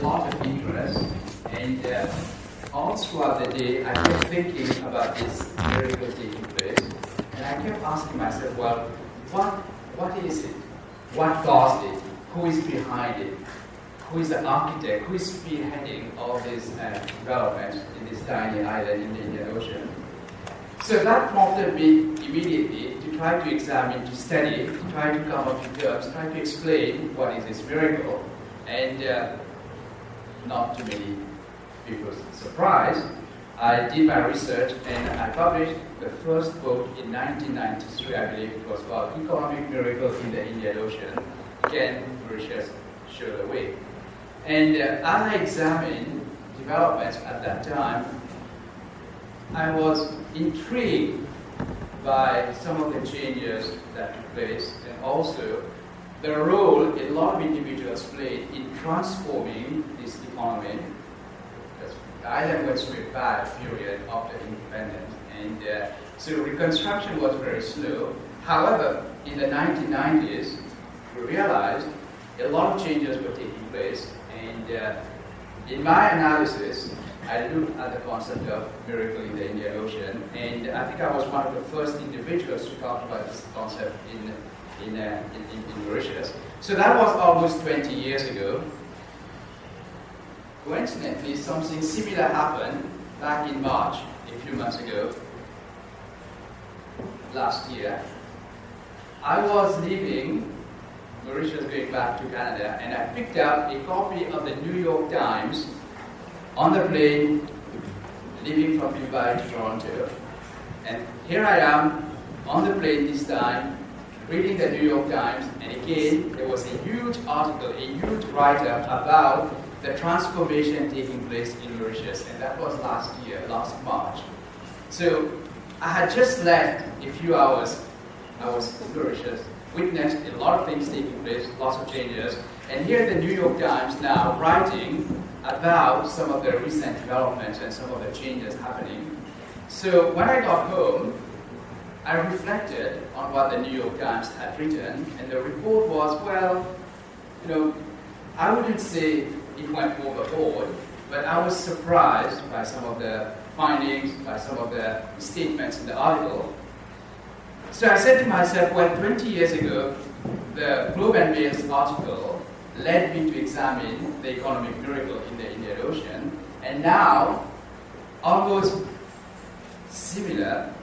lot of interest, and all throughout the day, I kept thinking about this miracle taking place, and I kept asking myself, well, what is it? What caused it? Who is behind it? Who is the architect? Who is spearheading all this development in this tiny island in the Indian Ocean? So that prompted me immediately to try to examine, to study, to try to come up with terms, try to explain what is this miracle. And not too many people's surprise, I did my research and I published the first book in 1993, I believe it was called Economic Miracle in the Indian Ocean. Again, Mauritius showed the way. And as I examined developments at that time, I was intrigued by some of the changes that took place, and also the role a lot of individuals played in transforming this economy. Because the island went through a bad period after independence, and so reconstruction was very slow. However, in the 1990s, we realized a lot of changes were taking place, and in my analysis, I looked at the concept of miracle in the Indian Ocean, and I think I was one of the first individuals to talk about this concept in Mauritius. So that was almost 20 years ago. Coincidentally, something similar happened back in March, a few months ago, last year. I was leaving Mauritius going back to Canada, and I picked up a copy of the New York Times on the plane leaving from Mumbai to Toronto. And here I am on the plane this time, reading the New York Times, and again, there was a huge article, a huge write-up about the transformation taking place in Mauritius, and that was last year, last March. So I had just left a few hours. I was in Mauritius, witnessed a lot of things taking place, lots of changes, and here the New York Times now writing about some of the recent developments and some of the changes happening. So when I got home, I reflected on what the New York Times had written, and the report was, well, I wouldn't say it went overboard, but I was surprised by some of the findings, by some of the statements in the article. So I said to myself, well, 20 years ago, the Globe and Mail's article led me to examine the economic miracle in the Indian Ocean, and now, almost similar,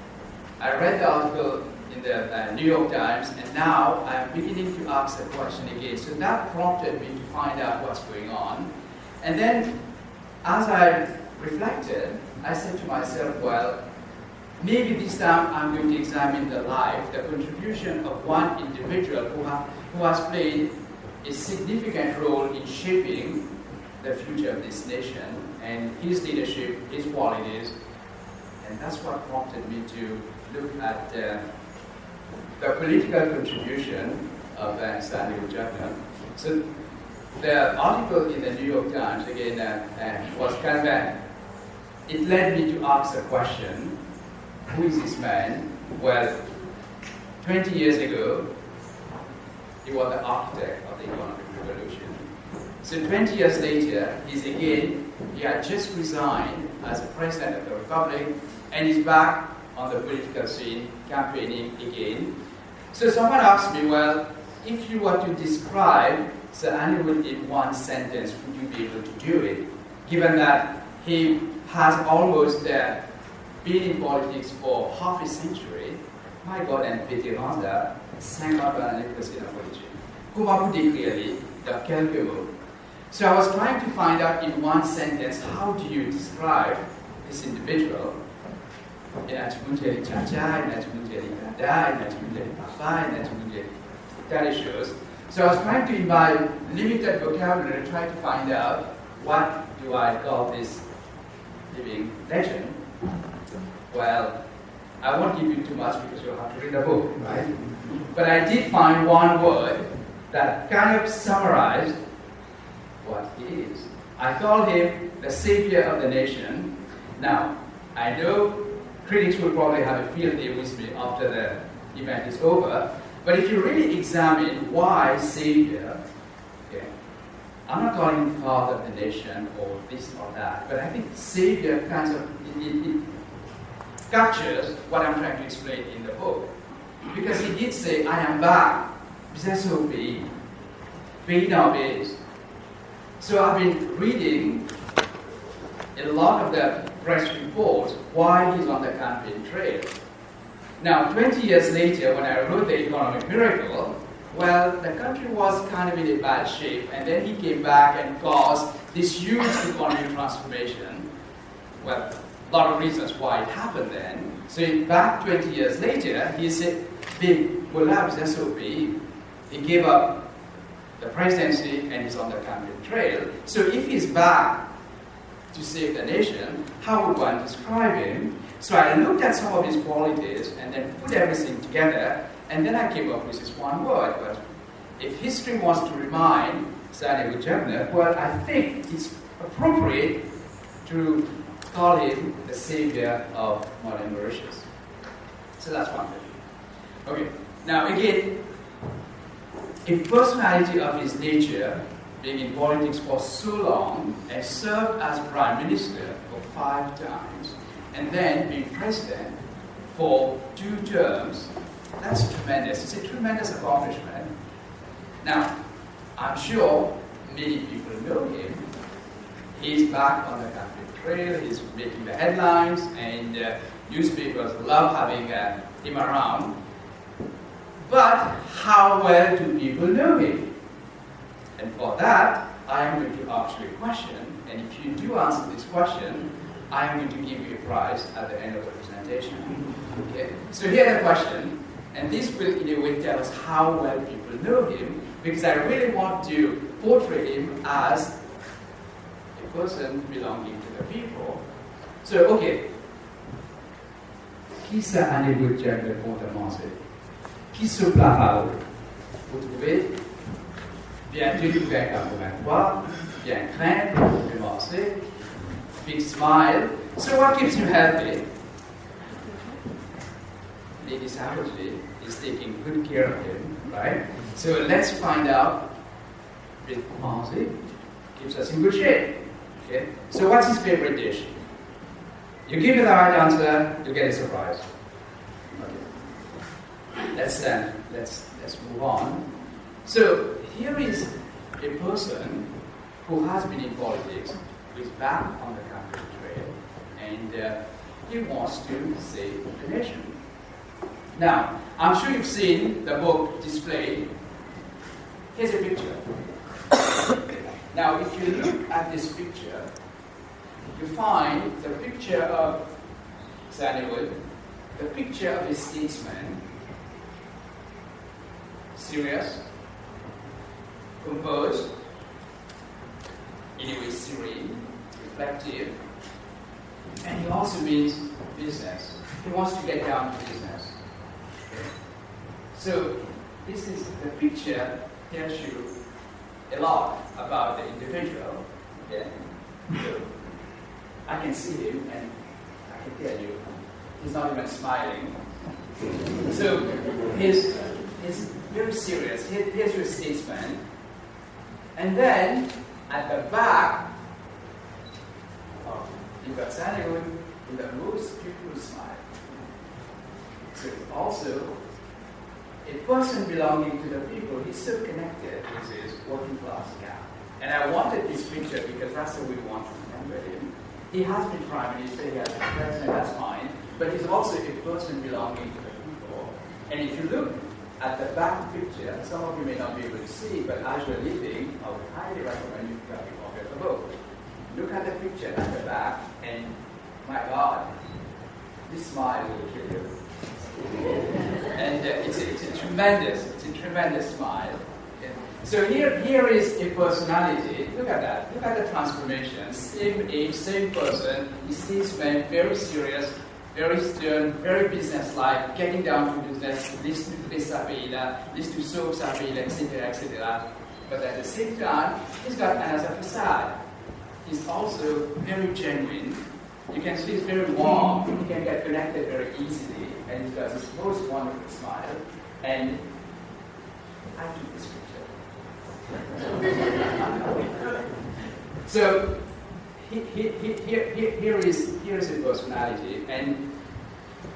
I read the article in the New York Times, and now I'm beginning to ask the question again. So that prompted me to find out what's going on. And then, as I reflected, I said to myself, well, maybe this time I'm going to examine the life, the contribution of one individual who has played a significant role in shaping the future of this nation, and his leadership, his qualities, and that's what prompted me to look at the political contribution of Stanley Ujjapna. So the article in the New York Times, again, was kind of it led me to ask the question, who is this man? Well, 20 years ago, he was the architect of the economic revolution. So 20 years later, he had just resigned as the president of the republic, and he's back on the political scene, campaigning again. So someone asked me, well, if you were to describe Sir Anirudh in one sentence, would you be able to do it? Given that he has almost been in politics for half a century, my God, and vétéran là, 50 années passées dans la politique. Comment vous décrire dans quelques mots? So I was trying to find out in one sentence, how do you describe this individual? That shows. So I was trying to, in my limited vocabulary, try to find out what do I call this living legend. Well, I won't give you too much because you'll have to read the book, right? But I did find one word that kind of summarized what he is. I call him the savior of the nation. Now, I know critics will probably have a field day with me after the event is over, but if you really examine why savior, okay, I'm not calling him father of the nation or this or that, but I think Savior kind of it captures what I'm trying to explain in the book. Because he did say, I am back, be now is. So I've been reading a lot of the press reports while he's on the campaign trail. Now, 20 years later, when I wrote The Economic Miracle, well, the country was kind of in a bad shape, and then he came back and caused this huge economic transformation. Well, a lot of reasons why it happened then. So back 20 years later, he said, SOP. He gave up the presidency and he's on the campaign trail. So if he's back to save the nation, how would one describe him? So I looked at some of his qualities and then put everything together, and then I came up with this one word. But if history wants to remind Stanley Woodjebner, well, I think it's appropriate to call him the savior of modern Mauritius. So that's one thing. Okay, now again, a personality of his nature, being in politics for so long, and served as prime minister for 5 times, and then being president for 2 terms, that's tremendous. It's a tremendous accomplishment. Now, I'm sure many people know him. He's back on the campaign trail, he's making the headlines, and newspapers love having him around. But how well do people know him? And for that, I am going to ask you a question, and if you do answer this question, I am going to give you a prize at the end of the presentation. Okay? So here's the question, and this will in a way tell us how well people know him, because I really want to portray him as a person belonging to the people. So, okay. Qui ça a négocié avec le compte à manger? Qui se plaint? Vous trouvez? Bien tenu vers 83, bien crainte, commencer, big smile. So what keeps you healthy? Lady Savagely is taking good care of him, right? So let's find out. Big manger keeps us in good shape. Okay? So what's his favorite dish? You give me the right answer, you get a surprise. Okay. Let's move on. So here is a person who has been in politics, who is back on the campaign trail, and he wants to save the nation. Now, I'm sure you've seen the book displayed. Here's a picture. Now, if you look at this picture, you find the picture of Stanley Wood, the picture of a statesman, serious, composed, in a way serene, reflective, and he also means business. He wants to get down to business. Okay. So this is the picture tells you a lot about the individual. Okay. So I can see him and I can tell you he's not even smiling. So he's very serious. Here's your statesman. And then at the back, you've got Stanley Wood with the most beautiful smile. So also a person belonging to the people. He's so connected with his working class guy. And I wanted this picture because that's how we want to remember him. He has been prime minister, he has been president, that's fine. But he's also a person belonging to the people. And if you look at the back picture, some of you may not be able to see, but as you're leaving, I would highly recommend you grab a copy of the book. Look at the picture at the back, and my God, this smile will kill you. And it's a tremendous smile. Okay. So here is a personality. Look at that. Look at the transformation. Same age, same person. He statesman, very serious, very stern, very businesslike, getting down to business, listen to this Sapela, listen to so Sapela, etc., etc. But at the same time, he's got another facade. He's also very genuine. You can see he's very warm. He can get connected very easily, and he's got this most wonderful smile. And I took this picture. So here is a personality, and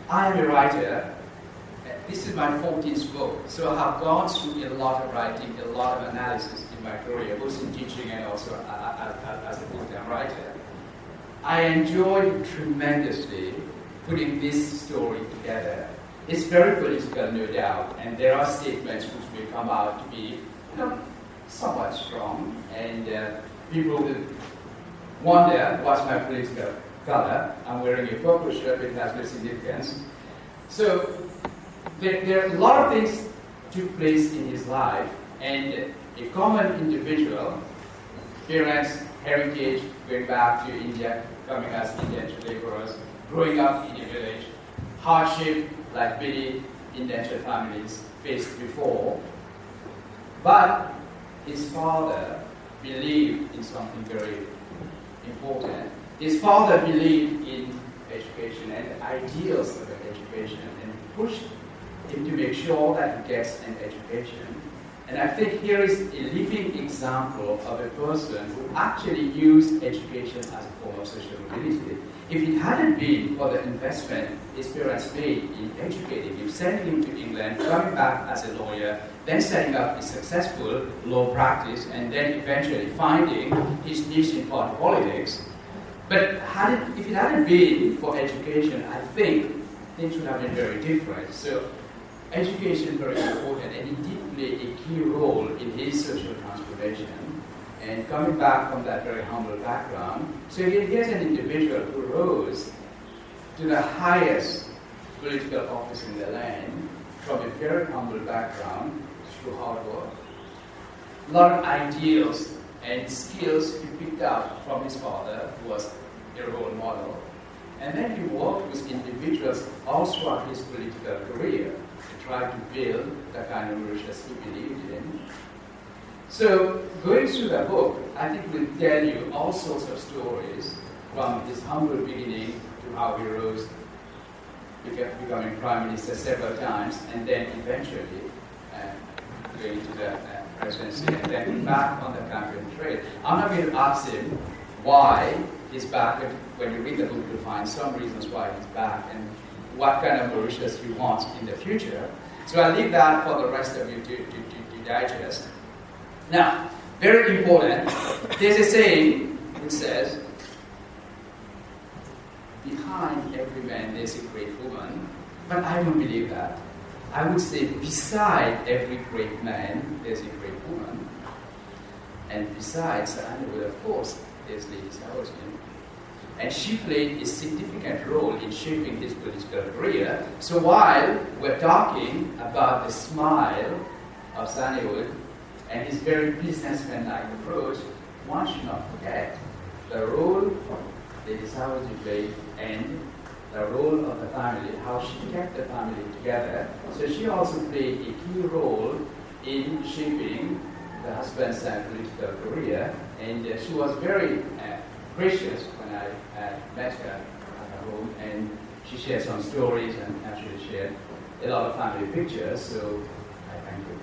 I am a writer. This is my 14th book, so I have gone through a lot of writing, a lot of analysis in my career, both in teaching and also as a full-time writer. I enjoyed tremendously putting this story together. It's very political, no doubt, and there are statements which will come out to be somewhat strong, and people will wonder what's my political color. I'm wearing a purple shirt, but it has no significance. So there are a lot of things took place in his life, and a common individual, parents, heritage, going back to India, coming as indentured laborers, growing up in a village, hardship like many indentured families faced before. But his father believed in something very important. His father believed in education and the ideals of education, and pushed him to make sure that he gets an education. And I think here is a living example of a person who actually used education as a form of social mobility. If it hadn't been for the investment his parents made in educating him, sending him to England, coming back as a lawyer, then setting up a successful law practice, and then eventually finding his niche in party politics. But if it hadn't been for education, I think things would have been very different. So education is very important, and it did play a key role in his social transformation. And coming back from that very humble background, so here's an individual who rose to the highest political office in the land from a very humble background through hard work. A lot of ideals and skills he picked up from his father, who was a role model. And then he worked with individuals all throughout his political career to try to build the kind of Mauritius he believed in. So, going through the book, I think will tell you all sorts of stories from his humble beginning to how he rose, becoming Prime Minister several times, and then eventually going to the presidency, and then back on the campaign trail. I'm not going to ask him why he's back. When you read the book, you'll find some reasons why he's back and what kind of Mauritius he wants in the future. So I'll leave that for the rest of you to digest. Now, very important, there's a saying which says, behind every man there's a great woman, but I don't believe that. I would say beside every great man there's a great woman, and besides Annie, of course, there's Lady Sarojini. And she played a significant role in shaping his political career. So while we're talking about the smile of Sanewood and his very businessman-like approach, one should not forget the role Lady Sarojini played and the role of the family, how she kept the family together. So she also played a key role in shaping the husband's political career, and she was very gracious when I met her at her home, and she shared some stories and actually shared a lot of family pictures, so I thank you.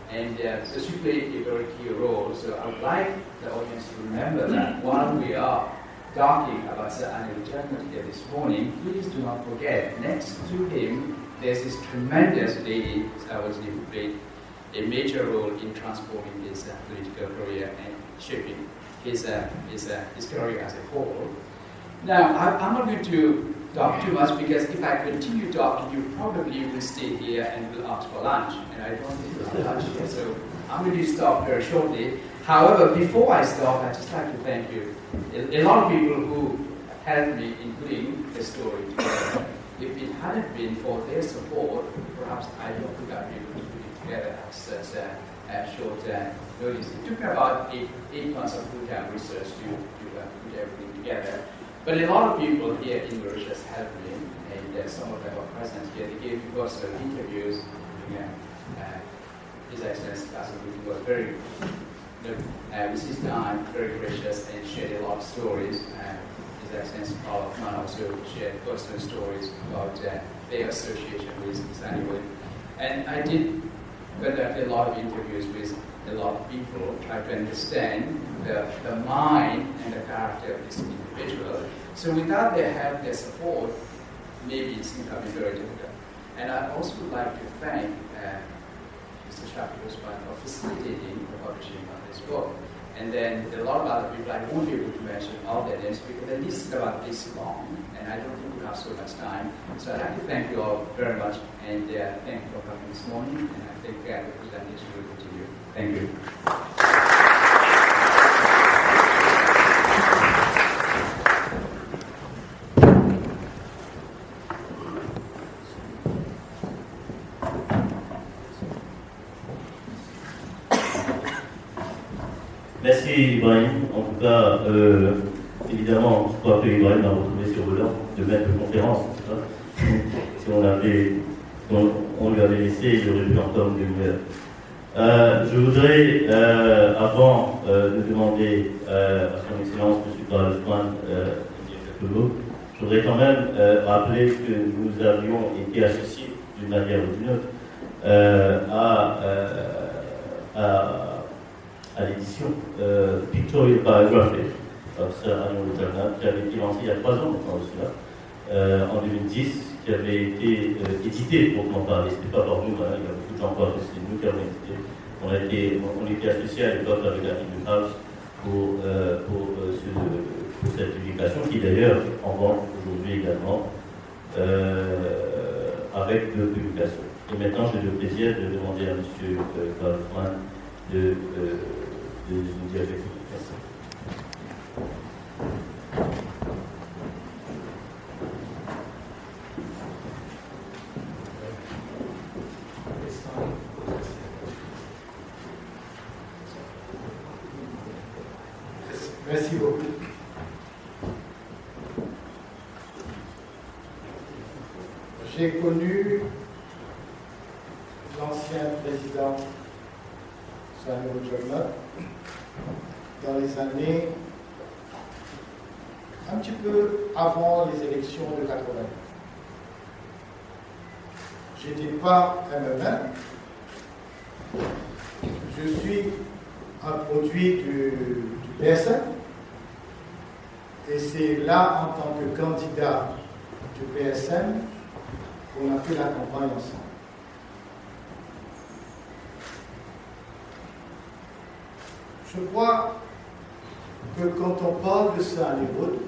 And so she played a very key role, so I would like the audience to remember that while we are talking about Sir Anil Chakmat here this morning, please do not forget, next to him, there's this tremendous lady, who played a major role in transforming his political career and shaping his career as a whole. Now, I'm not going to talk too much, because if I continue talking, you probably will stay here and will ask for lunch, and I don't think we'll have lunch here, so I'm going to stop very shortly. However, before I stop, I'd just like to thank you. A lot of people who helped me in putting the story together. If it hadn't been for their support, perhaps I don't think I'd be able to put it together at such a short notice. It took me about eight months of full-time research to put everything together. But a lot of people here in Mauritius helped me, and some of them are present here. They gave me personal interviews. His Excellency Kasabudi was very, with his time, very gracious and shared a lot of stories. His Excellency Paul Hoffman also shared personal stories about their association with Sanewood. And I did conduct a lot of interviews with a lot of people try to understand the mind and the character of this individual. So without their help, their support, maybe it's going to be very difficult. And I also would like to thank Mr. Shafir's for facilitating the publishing of this book. And then a lot of other people, I won't be able to mention all their names because the list is about this long, and I don't think we have so much time. So I'd like to thank you all very much, and thank you for coming this morning, and I think the presentation will continue. Thank you. Merci Ibrahim. En tout cas, évidemment, je crois que Ibrahim a retrouvé sur volant de maître de conférence. Si on lui avait laissé, il aurait pu encore une demi-heure. Je voudrais, avant de demander à son Excellence, M. Carlsman, je voudrais quand même rappeler que nous avions été associés d'une manière ou d'une autre à l'édition Pictorial Biography of Sir Arnold Journal, qui avait été lancée il y a 3 ans maintenant de cela, en 2010, qui avait été édité, pour m'en parler. Ce n'était pas par nous, il y a beaucoup de gens qui c'est nous qui avons édité. On était associés à l'époque avec la Freedom House pour cette publication, qui d'ailleurs en vend aujourd'hui également avec 2 publications. Et maintenant, j'ai le plaisir de demander à M. Kaufmann de nous dire avec vous. Merci. Merci beaucoup. J'ai connu l'ancien président Samuel Journal dans les années un petit peu avant les élections de 80. Je n'étais pas MMM, je suis un produit du PSM, et c'est là, en tant que candidat du PSM, qu'on a fait la campagne ensemble. Je crois que quand on parle de ça à Hollywood,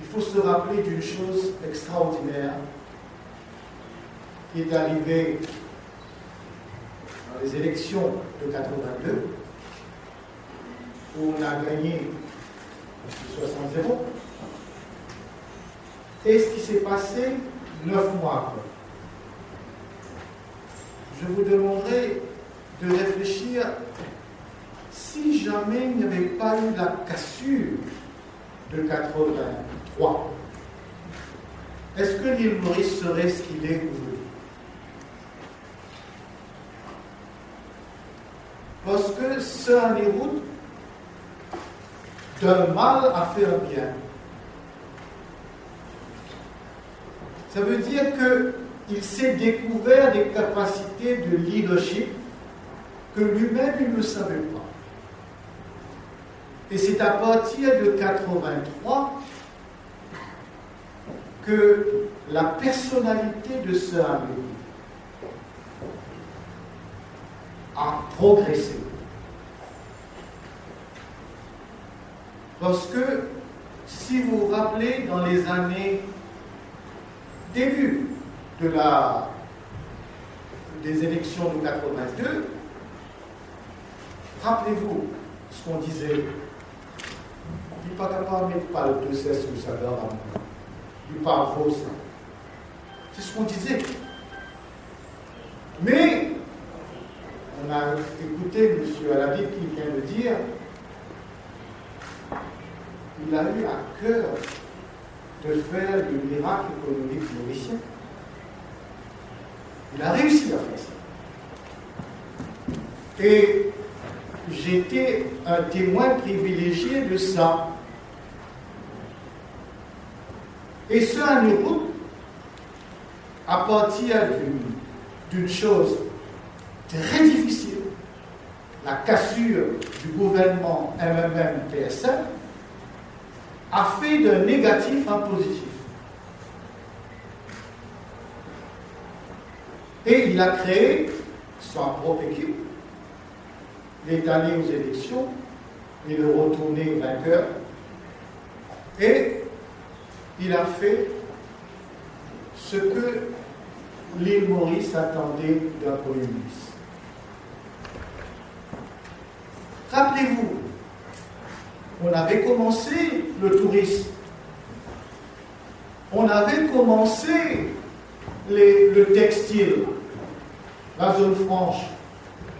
il faut se rappeler d'une chose extraordinaire qui est arrivée dans les élections de 82, où on a gagné 60-0, et ce qui s'est passé 9 mois après. Je vous demanderai de réfléchir si jamais il n'y avait pas eu la cassure de 83. Est-ce que l'île Maurice serait ce qu'il est aujourd'hui? Parce que Sir Hollywood, d'un mal a fait un bien. Ça veut dire qu'il s'est découvert des capacités de leadership que lui-même il ne savait pas. Et c'est à partir de 83 que la personnalité de Sir Hollywood a progressé. Parce que, si vous vous rappelez, dans les années début des élections de 82, rappelez-vous ce qu'on disait. Il n'est pas capable de mettre par le 2 cesse sur sa garde. Il parle faux, ça. C'est ce qu'on disait. Mais, on a écouté M. Aladi qui vient de dire, il a eu à cœur de faire le miracle économique mauricien. Il a réussi à faire ça. Et j'étais un témoin privilégié de ça. Et ce Hollywood, à partir d'une chose très difficile, la cassure du gouvernement MMM-PSM, a fait d'un négatif un positif. Et il a créé sa propre équipe, il est allé aux élections, il est retourné vainqueur, et il a fait ce que l'île Maurice attendait d'un Premier ministre. Rappelez-vous, on avait commencé le tourisme, on avait commencé le textile, la zone franche,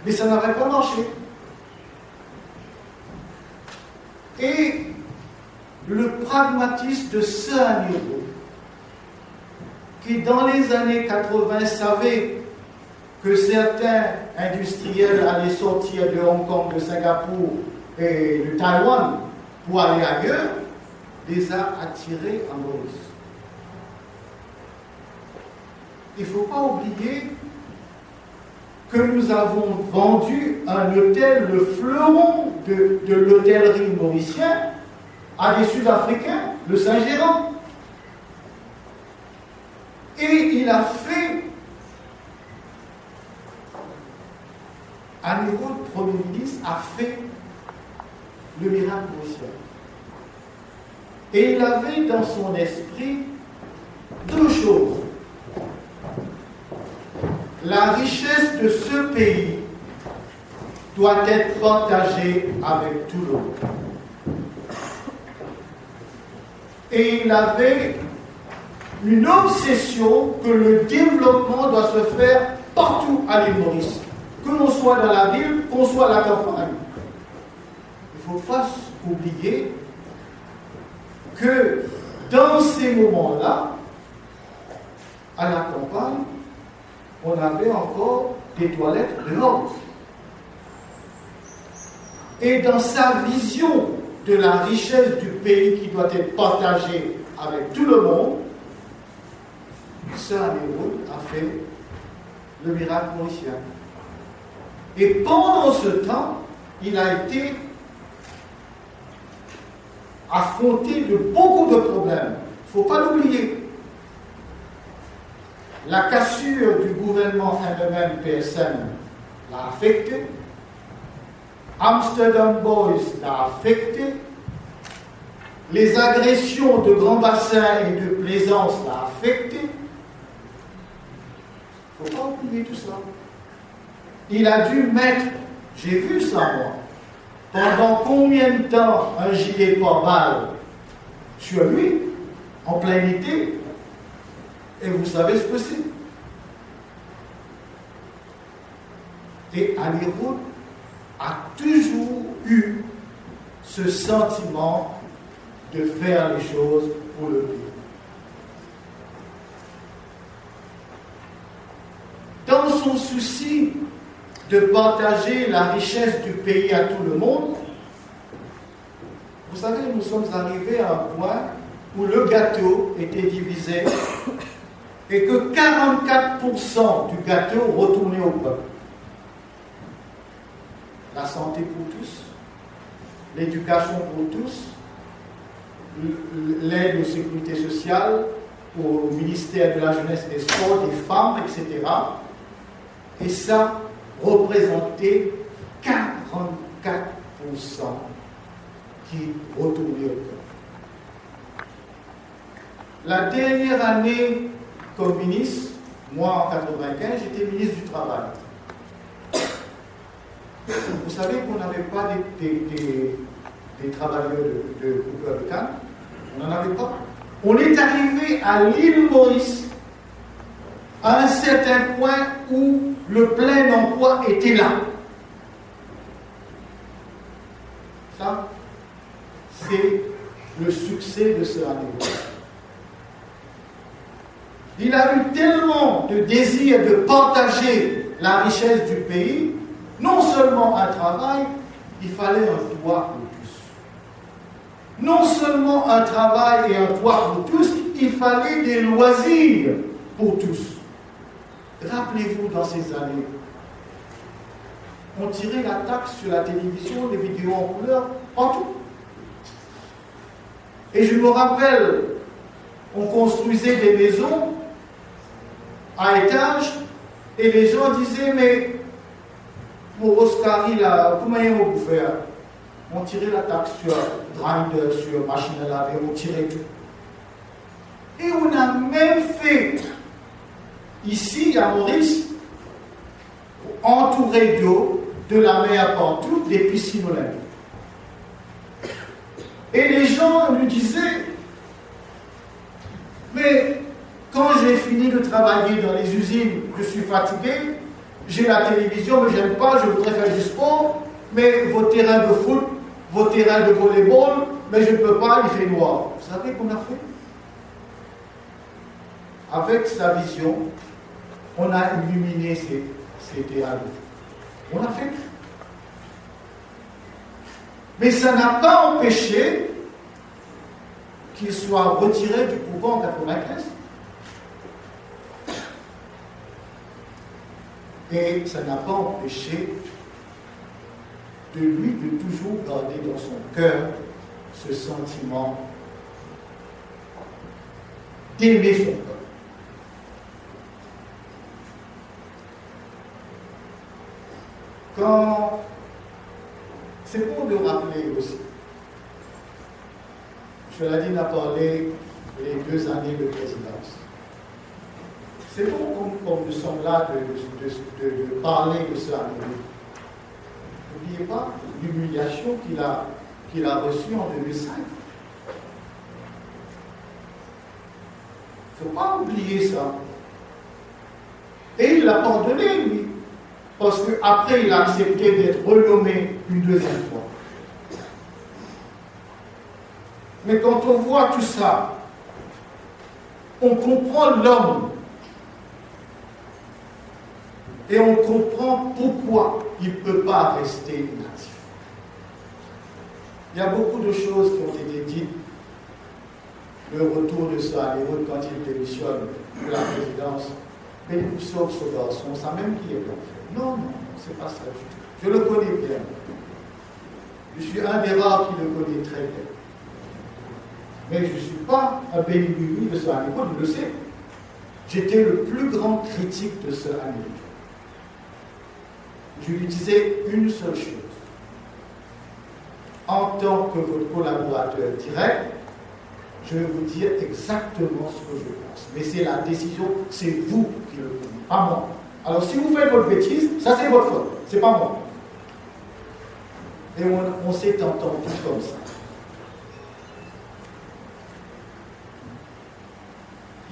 mais ça n'avait pas marché. Et le pragmatisme de Saint-Niro, qui dans les années 80 savait que certains industriels allaient sortir de Hong Kong, de Singapour et de Taïwan pour aller ailleurs, les a attirés en Maurice. Il ne faut pas oublier que nous avons vendu un hôtel, le fleuron de l'hôtellerie mauricienne, à des Sud-Africains, le Saint-Gérant. Et il a fait, à nouveau, le Premier ministre a fait le miracle mauricien. Et il avait dans son esprit deux choses. La richesse de ce pays doit être partagée avec tout le monde. Et il avait une obsession que le développement doit se faire partout à l'île Maurice. Que l'on soit dans la ville, qu'on soit à la campagne. Il ne faut pas oublier que dans ces moments-là, à la campagne, on avait encore des toilettes dehors. Et dans sa vision de la richesse du pays qui doit être partagée avec tout le monde, Saint-Niro a fait le miracle mauricien. Et pendant ce temps, il a été affronté de beaucoup de problèmes. Il ne faut pas l'oublier. La cassure du gouvernement MMM-PSM l'a affecté. Amsterdam Boys l'a affecté. Les agressions de Grand Bassin et de Plaisance l'a affecté. Il ne faut pas oublier tout ça. Il a dû mettre, j'ai vu ça moi, pendant combien de temps un gilet pare-balles sur lui, en plein été, et vous savez ce que c'est. Et Anirudh a toujours eu ce sentiment de faire les choses pour le pays. Dans son souci de partager la richesse du pays à tout le monde, vous savez, nous sommes arrivés à un point où le gâteau était divisé et que 44% du gâteau retournait au peuple. La santé pour tous, l'éducation pour tous, l'aide aux sécurités sociales, au ministère de la Jeunesse et des Sports, des femmes, etc. Et ça représentait 44% qui retournaient au peuple. La dernière année comme ministre, moi en 1995, j'étais ministre du Travail. Vous savez qu'on n'avait pas des travailleurs de coupeurs de canne. On n'en avait pas. On est arrivé à l'île Maurice à un certain point où le plein emploi était là. Ça, c'est le succès de ce année. Il a eu tellement de désir de partager la richesse du pays, non seulement un travail, il fallait un toit pour tous. Non seulement un travail et un toit pour tous, il fallait des loisirs pour tous. Rappelez-vous dans ces années, on tirait la taxe sur la télévision, les vidéos en couleur, partout. Et je me rappelle, on construisait des maisons à étage et les gens disaient, mais pour Oscar, comment est-ce qu'on peut faire? On tirait la taxe sur grinder, sur machine à laver, on tirait tout. Et on a même fait, ici à Maurice, entouré d'eau, de la mer partout, des piscines olympiques. Et les gens nous disaient, mais quand j'ai fini de travailler dans les usines, je suis fatigué, j'ai la télévision, mais j'aime pas, je voudrais faire du sport, mais vos terrains de foot, vos terrains de volleyball, mais je ne peux pas, il fait noir. Vous savez qu'on a fait? Avec sa vision, on a illuminé ces terrains. On a fait. Mais ça n'a pas empêché qu'il soit retiré du pouvoir en 1995. Et ça n'a pas empêché de lui de toujours garder dans son cœur ce sentiment d'aimer son peuple. Quand c'est pour le rappeler aussi. Choladine a parlé les 2 années de présidence. C'est bon comme nous sommes là de parler de ça. N'oubliez pas l'humiliation qu'il a reçue en 2005. Il ne faut pas oublier ça. Et il l'a pardonné, lui. Parce qu'après, il a accepté d'être renommé une 2e fois. Mais quand on voit tout ça, on comprend l'homme. Et on comprend pourquoi il ne peut pas rester inactif. Il y a beaucoup de choses qui ont été dites. Le retour de ça, les routes quand il démissionne de la présidence. Mais nous sauf ce garçon, ça même qui est blanc. Non, c'est pas ça du tout. Je le connais bien. Je suis un des rares qui le connaît très bien. Mais je ne suis pas un béni de ce Hannibal, je le sais. J'étais le plus grand critique de ce Hannibal. Je lui disais une seule chose. En tant que votre collaborateur direct, je vais vous dire exactement ce que je pense. Mais c'est la décision, c'est vous qui le prenez, pas moi. Alors si vous faites votre bêtise, ça c'est votre faute, c'est pas moi. Et on s'est entendu comme ça.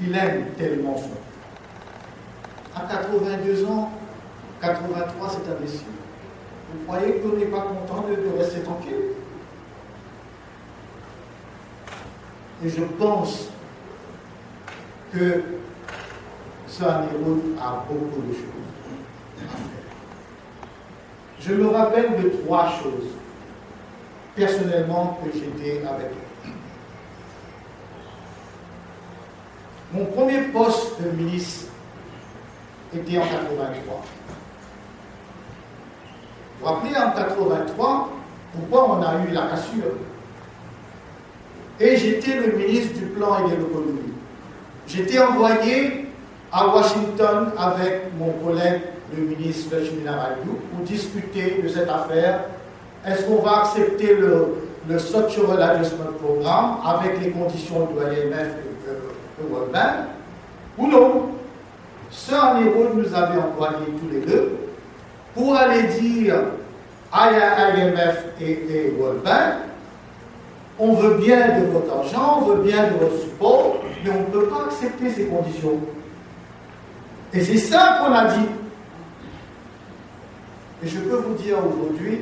Il aime tellement son. À 82 ans, 83, c'est imbécile. Vous croyez qu'on n'est pas content de rester tranquille? Et je pense que Saint-Néron a beaucoup de choses à faire. Je me rappelle de 3 choses, personnellement, que j'étais avec lui. Mon premier poste de ministre était en 83. Vous vous rappelez, en 83, pourquoi on a eu la cassure? Et j'étais le ministre du Plan et de l'économie. J'étais envoyé à Washington avec mon collègue, le ministre Chimina-Rayou, pour discuter de cette affaire. Est-ce qu'on va accepter le Structural Adjustment Programme avec les conditions de l'IMF et de World Bank ou non? Sir Nero nous avait envoyés tous les deux pour aller dire à IMF et World Bank, on veut bien de votre argent, on veut bien de votre support, mais on ne peut pas accepter ces conditions. Et c'est ça qu'on a dit. Et je peux vous dire aujourd'hui,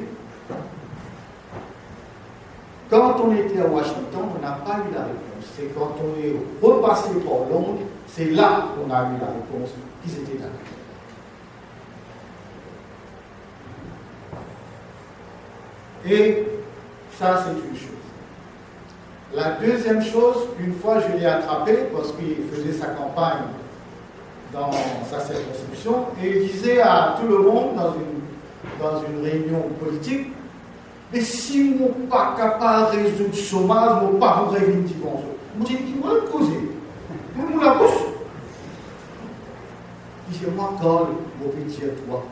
quand on était à Washington, on n'a pas eu la réponse. C'est quand on est repassé par Londres, c'est là qu'on a eu la réponse, qu'ils étaient d'accord. Et ça, c'est une chose. La deuxième chose, une fois je l'ai attrapé, parce qu'il faisait sa campagne dans sa circonscription, et il disait à tout le monde dans une réunion politique, mais si on n'est pas capable de résoudre le chômage, on ne peut pas résoudre une dimension. On dit, qui va le causer? On la bouche. Il dit, moi, quand on va dire toi,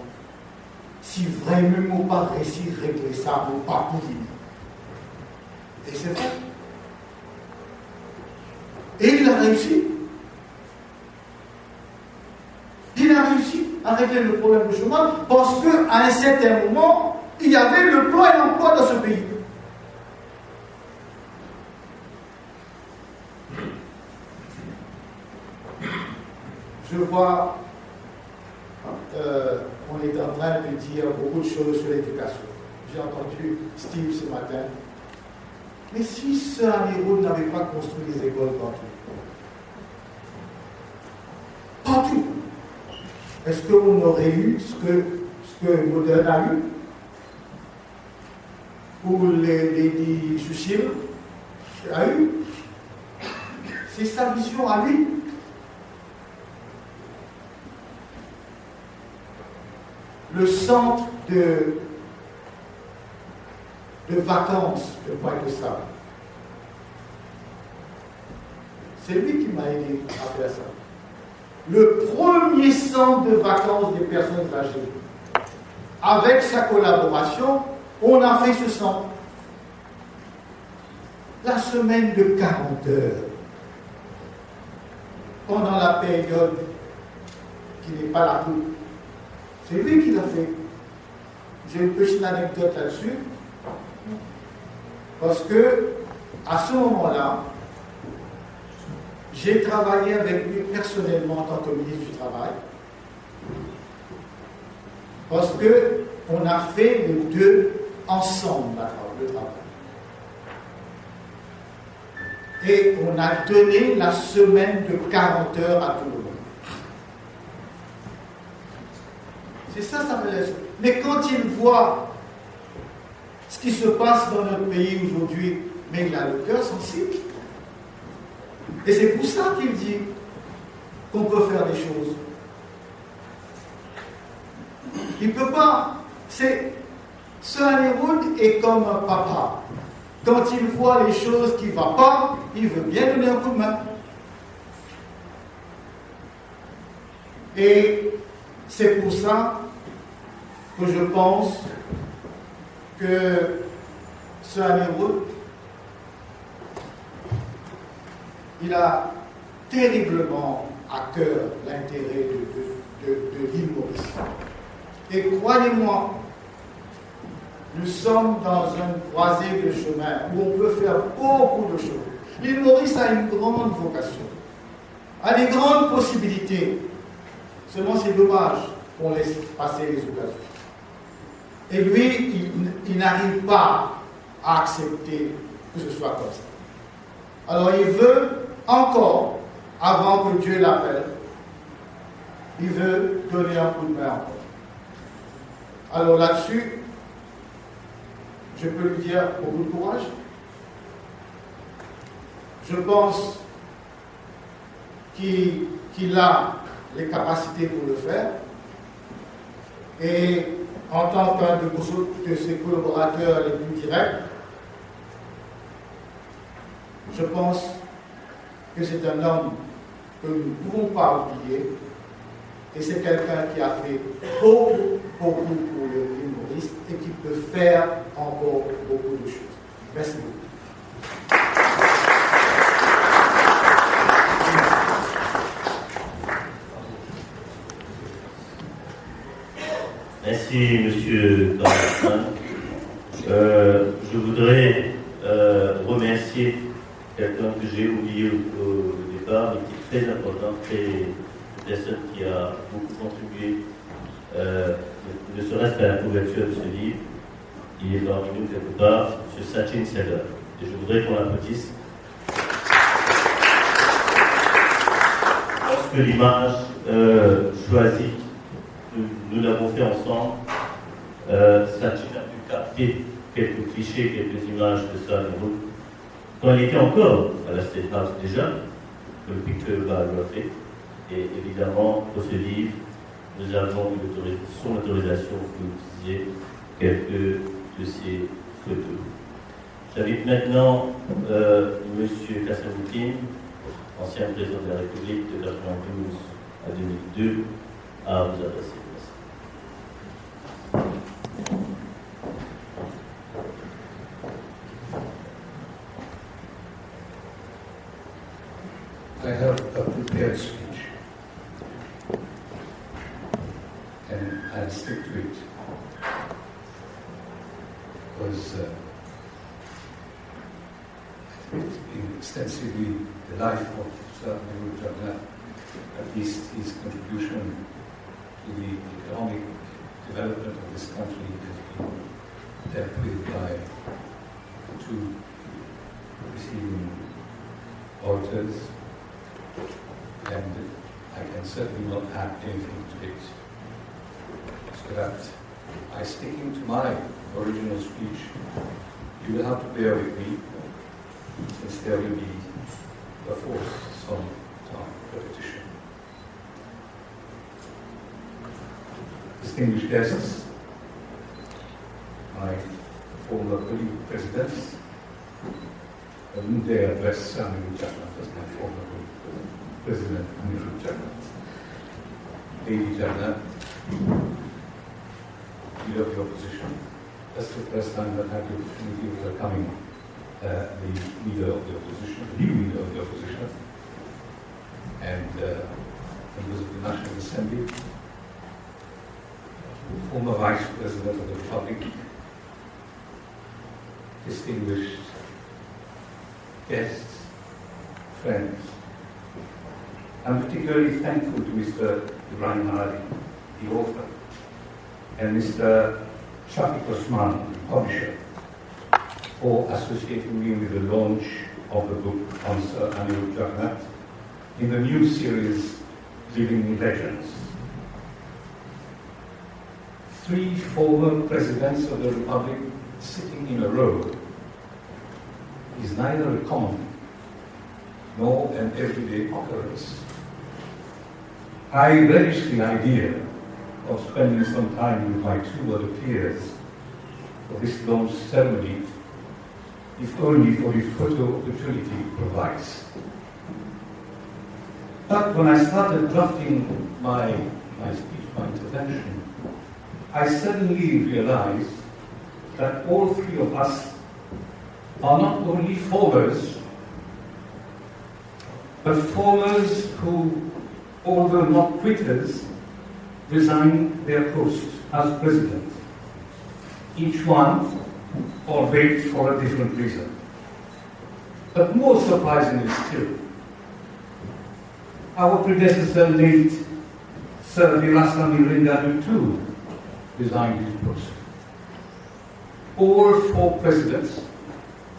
si vraiment on pas réussi à régler ça, on ne peut pas pouvoir. Et c'est vrai. Et il a réussi. Il a réussi à régler le problème du chômage parce qu'à un certain moment, il y avait le plan et l'emploi dans ce pays. Je vois, on est en train de dire beaucoup de choses sur l'éducation. J'ai entendu Steve ce matin. Mais si ce Améro n'avait pas construit les écoles partout, est-ce qu'on aurait eu ce que Moderne a eu? Ou Lady Churchill a eu? C'est sa vision à lui. Le centre de vacances de Pointe-de-Sable. C'est lui qui m'a aidé à faire ça. Le premier centre de vacances des personnes âgées. Avec sa collaboration, on a fait ce centre. La semaine de 40 heures. Pendant la période qui n'est pas la coupe. C'est lui qui l'a fait. J'ai une petite anecdote là-dessus. Parce que, à ce moment-là, j'ai travaillé avec lui personnellement en tant que ministre du Travail. Parce qu'on a fait les deux ensemble, le travail. Et on a donné la semaine de 40 heures à tout le monde. C'est ça, ça me laisse. Mais quand il voit ce qui se passe dans notre pays aujourd'hui, mais il a le cœur sensible. Et c'est pour ça qu'il dit qu'on peut faire des choses. Il ne peut pas. Ce Hollywood est comme un papa. Quand il voit les choses qui ne vont pas, il veut bien donner un coup de main. Et c'est pour ça que je pense que ce Hollywood, il a terriblement à cœur l'intérêt de l'île Maurice. Et croyez-moi, nous sommes dans une croisée de chemin où on peut faire beaucoup de choses. L'île Maurice a une grande vocation, a des grandes possibilités. Seulement c'est dommage qu'on laisse passer les occasions. Et lui, il n'arrive pas à accepter que ce soit comme ça. Alors il veut encore, avant que Dieu l'appelle, il veut donner un coup de main encore. Alors là-dessus, je peux lui dire beaucoup de courage. Je pense qu'il a les capacités pour le faire. Et en tant qu'un de ses collaborateurs les plus directs, je pense que c'est un homme que nous ne pouvons pas oublier. Et c'est quelqu'un qui a fait beaucoup pour l'île Maurice et qui peut faire encore beaucoup de choses. Merci beaucoup. Merci, Monsieur Carlson. Je voudrais remercier quelqu'un que j'ai oublié au départ, mais qui est très important, une personne qui a beaucoup contribué, ne serait-ce qu'à la couverture de ce livre. Il est parmi nous quelque part, M. Sachin Segar. Et je voudrais qu'on l'applaudisse. Parce que l'image choisie, nous l'avons fait ensemble. Sachin a pu capter quelques clichés, quelques images de ça, quand il était encore à la State House déjà, que le picture va l'a fait. Et évidemment, pour ce livre, nous avons son autorisation pour utiliser quelques de ces photos. J'invite maintenant M. Kassamoutine, ancien président de la République de 1992 à 2002, à vous adresser. I have a prepared speech, and I'll stick to it because it's been extensively the life of Sir Nehru Jagannath, at least his contribution to the economic development of this country has been dealt with by two preceding orators. And I can certainly not add anything to it. So that by sticking to my original speech, you will have to bear with me, since there will be, of course, some repetition. Distinguished guests, my former colleague presidents, I wouldn't dare address Samuel Jagannath as my former colleague. President Nehru Jagannath, Lady Jagannath, leader of the opposition. That's the first time that I had the opportunity of welcoming the leader of the opposition, the new leader of the opposition, and members of the National Assembly, former Vice President of the Republic, distinguished guests, friends. I'm particularly thankful to Mr. Ibrahim Harari, the author, and Mr. Shafiq Osman, the publisher, for associating me with the launch of the book on Sir Nehru Jagannath in the new series, Living Legends. 3 former presidents of the Republic sitting in a row is neither a common nor an everyday occurrence. I relish the idea of spending some time with my 2 other peers for this launch ceremony, if only for the photo opportunity it provides. But when I started drafting my speech, my intervention, I suddenly realized that all 3 of us are not only formers, but formers who, although not quitters, resigned their post as president, each one albeit for a different reason. But more surprisingly still, our predecessor, late Sir Virasa Mirinda too, resigned his post. All 4 presidents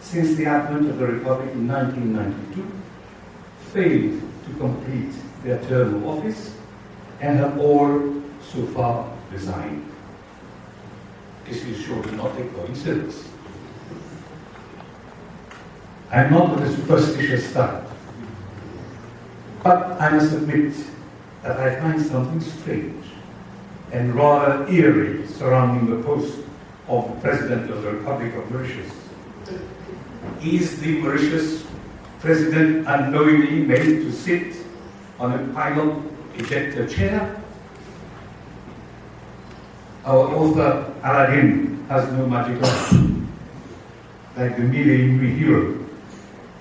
since the advent of the Republic in 1992 failed to complete their term of office and have all so far resigned. This is surely not a coincidence. I'm not of a superstitious type, but I must admit that I find something strange and rather eerie surrounding the post of the President of the Republic of Mauritius. Is the Mauritius President unknowingly made to sit on a pilot ejector chair? Our author Aladdin has no magic lamp, like the Mille Nuits hero,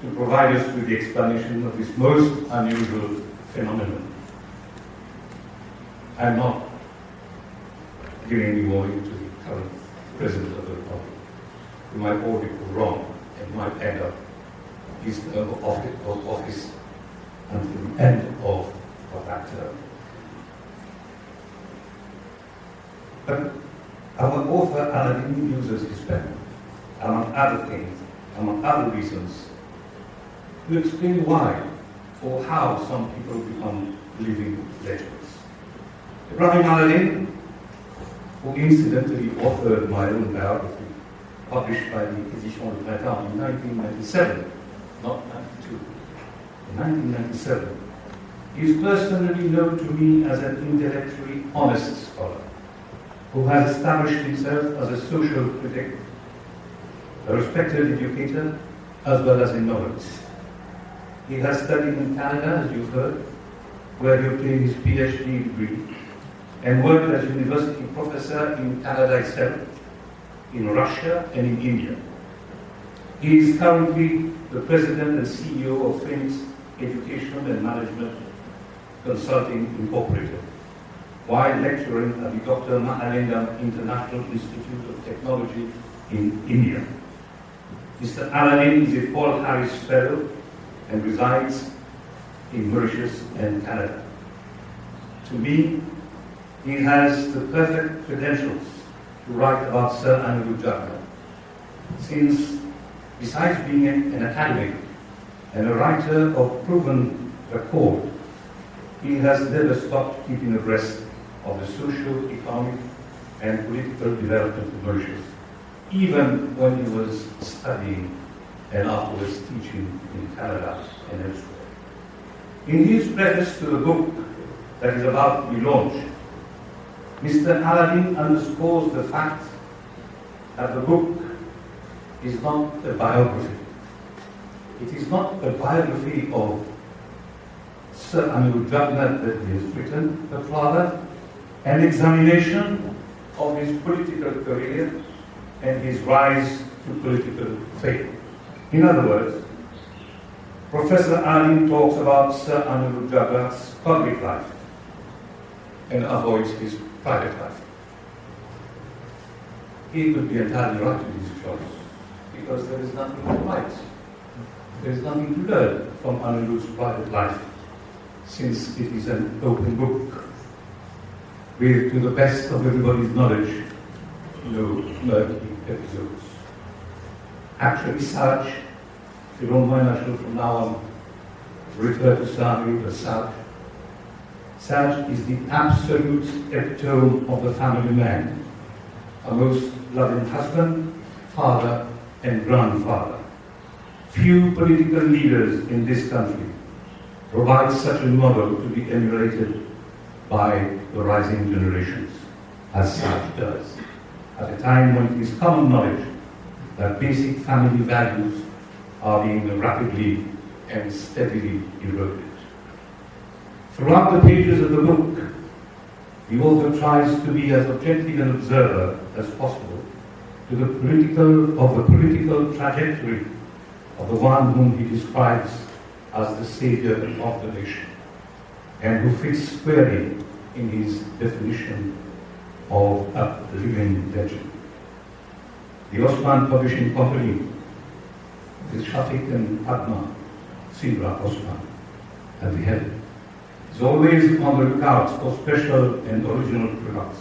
to provide us with the explanation of this most unusual phenomenon. I'm not giving any warning to the current President of the Republic, who might all be wrong and might end up his term of office until the end of that term. But our author Aladdin uses his pen, among other things, among other reasons, to explain why or how some people become living legends. Ibrahim Aladdin, who incidentally authored my own biography, published by the Edition du Printemps in 1997, not 92, in 1997, He is personally known to me as an intellectually honest scholar who has established himself as a social critic, a respected educator, as well as a novelist. He has studied in Canada, as you've heard, where he obtained his PhD degree, and worked as university professor in Canada itself, in Russia, and in India. He is currently the president and CEO of Phoenix Education and Management Consulting Incorporated, while lecturing at the Dr. Mahalingam International Institute of Technology in India. Mr. Aladdin is a Paul Harris Fellow and resides in Mauritius and Canada. To me, he has the perfect credentials to write about Sir Anirudh, since besides being an academic and a writer of proven record, he has never stopped keeping abreast of the social, economic, and political development of Mauritius, even when he was studying and afterwards teaching in Canada and elsewhere. In his preface to the book that is about to be launched, Mr. Aladdin underscores the fact that the book is not a biography. It is not a biography of Sir Anirudh Jagannath that he has written, but rather an examination of his political career and his rise to political fame. In other words, Professor Aladdin talks about Sir Anirudh Jagannath's public life and avoids his private life. He could be entirely right in his choice, because there is nothing to write. There is nothing to learn from Anirudh's private life, since it is an open book with, to the best of everybody's knowledge, no murky episodes. Actually, Saj, if you don't mind, I shall from now on refer to Saj as Saj. Saj is the absolute epitome of the family man, a most loving husband, father, and grandfather. Few political leaders in this country provide such a model to be emulated by the rising generations, as Saj does, at a time when it is common knowledge that basic family values are being rapidly and steadily eroded. Throughout the pages of the book, the author tries to be as objective an observer as possible to the political trajectory of the one whom he describes as the savior of the nation, and who fits squarely in his definition of a living legend. The Osman Publishing Company, with Shafiq and Adma Sibra Osman at the head, is always on the lookout for special and original products.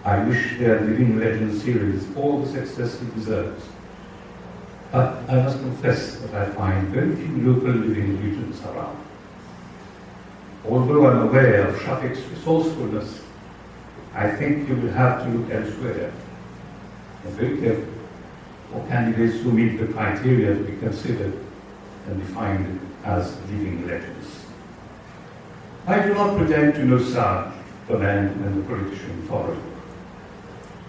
I wish their Living Legend series all the success it deserves. But I must confess that I find very few local living legends around. Although I'm aware of Shafiq's resourcefulness, I think you will have to look elsewhere and very carefully for candidates who meet the criteria to be considered and defined as living legends. I do not pretend to know Saj, the man and the politician following.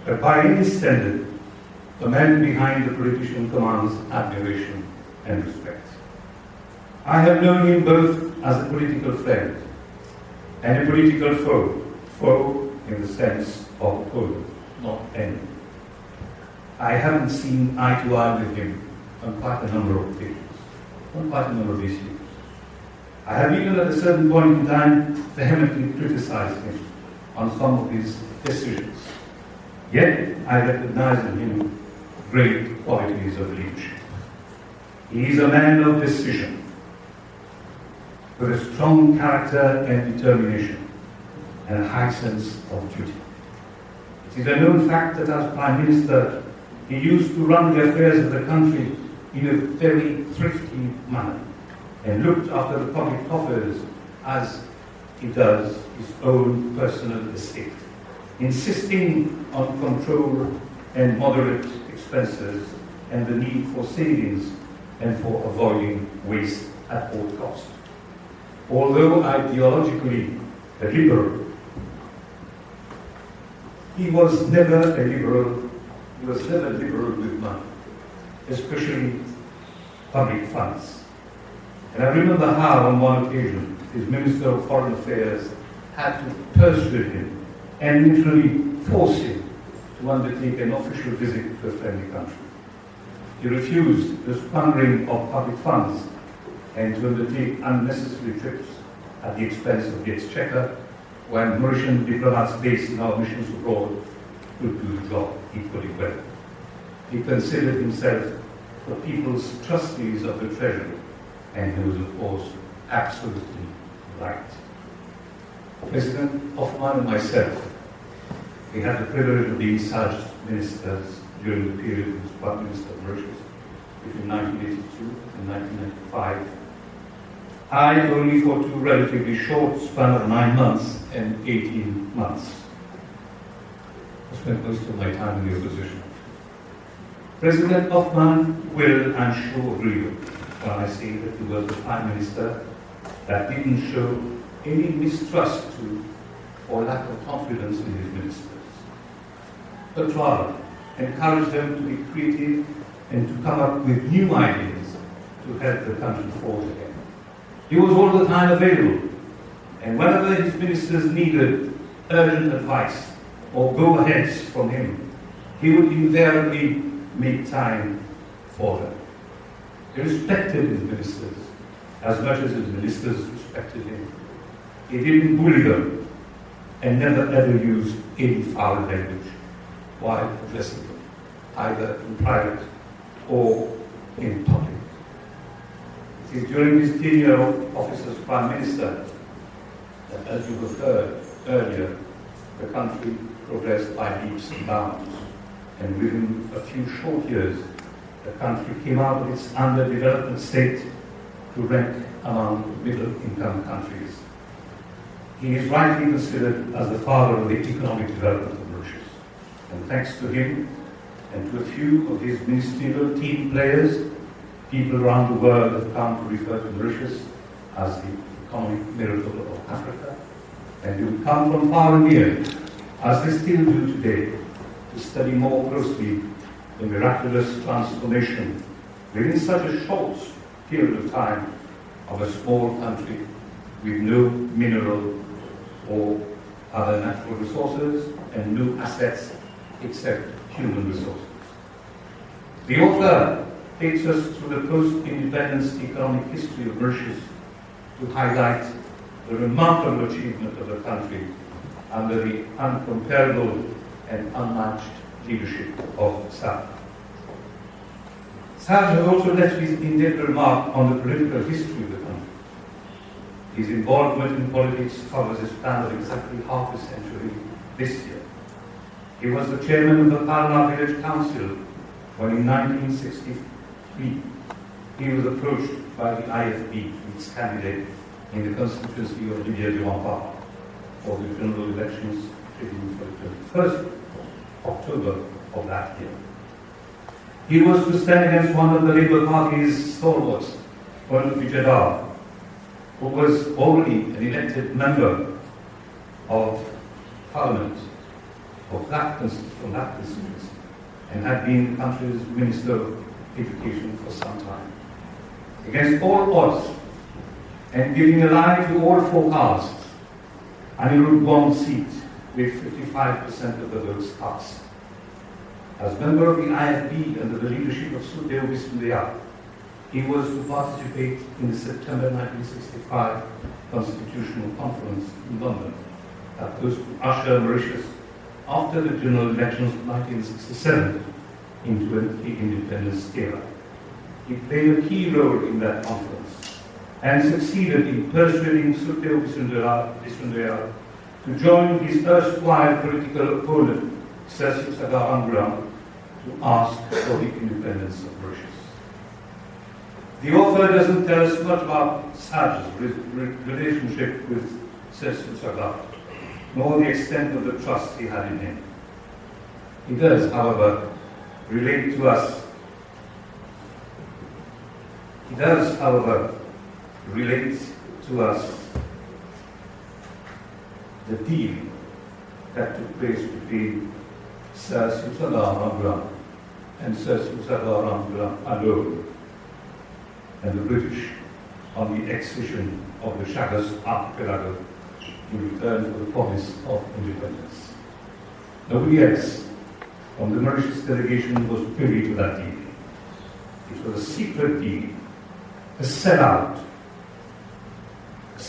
But by any standard, the man behind the politician commands admiration and respect. I have known him both as a political friend and a political foe in the sense of opponent, not enemy. I haven't seen eye to eye with him on quite a number of occasions, on quite a number of issues. I have even at a certain point in time vehemently criticized him on some of his decisions. Yet I recognize in him great qualities of leadership. He is a man of decision, with a strong character and determination, and a high sense of duty. It is a known fact that as Prime Minister, he used to run the affairs of the country in a very thrifty manner, and looked after the public coffers as he does his own personal estate, insisting on control and moderate expenses and the need for savings and for avoiding waste at all costs. although ideologically a liberal, he was never liberal with money, especially public funds. And I remember how, on one occasion, his Minister of Foreign Affairs had to persuade him and literally force him to undertake an official visit to a friendly country. He refused the squandering of public funds and to undertake unnecessary trips at the expense of the exchequer, when Mauritian diplomats based in our missions abroad could do the job equally well. He considered himself the people's trustees of the Treasury, and he was, of course, absolutely right. President Hoffman and myself, we had the privilege of being such ministers during the period he was Prime Minister of Mauritius between 1982 and 1995. I only for two relatively short span of 9 months and 18 months. I spent most of my time in the opposition. President Hoffman will, I'm sure, agree with me when I say that he was the Prime Minister that didn't show any mistrust to or lack of confidence in his ministers, but rather encouraged them to be creative and to come up with new ideas to help the country forward again. He was all the time available, and whenever his ministers needed urgent advice or go-aheads from him, he would invariably make time for them. He respected his ministers as much as his ministers respected him. He didn't bully them and never ever used any foul language while addressing them, either in private or in public. It is during his tenure of office as Prime Minister that, as you have heard earlier, the country progressed by leaps and bounds, and within a few short years, the country came out of its underdevelopment state to rank among middle-income countries. He is rightly considered as the father of the economic development of Mauritius, and thanks to him and to a few of his ministerial team players, people around the world have come to refer to Mauritius as the economic miracle of Africa, and they will come from far and near, as they still do today, to study more closely the miraculous transformation within such a short period of time of a small country with no mineral or other natural resources and no assets except human resources. The author takes us through the post-independence economic history of Mauritius to highlight the remarkable achievement of the country under the uncomparable and unmatched leadership of Saj. Saj has also left his indelible mark on the political history of the country. His involvement in politics covers a span of exactly half a century this year. He was the chairman of the Palma Village Council when in 1963 he was approached by the IFB, its candidate in the constituency of Rivière-du-Rempart for the general elections scheduled for the 21st of October of that year. He was to stand against one of the Labour Party's stalwarts, Colonel Vijadar, who was already an elected member of Parliament from that constituency and had been the country's Minister of Education for some time. Against all odds and giving a lie to all forecasts, Anirudh won seat with 55% of the votes cast. As member of the IFB under the leadership of Sudhir Viswanath, he was to participate in the September 1965 Constitutional Conference in London that was to usher Mauritius, after the general elections of 1967, into an independence era. He played a key role in that conference and succeeded in persuading Sudhir Viswanath to join his erstwhile political opponent, Sir Sipsagar Anguram, to ask for the independence of Mauritius. The author doesn't tell us much about Saj's relationship with Sir Sipsagar, nor the extent of the trust he had in him. He does, however, relate to us. He does, however, relate to us the deal that took place between Sir Susala Ramgoolam and Sir Susala Ramgoolam alone and the British on the accession of the Chagos archipelago in return for the promise of independence. Nobody else from the Mauritius delegation was privy to that deal. It was a secret deal, a sellout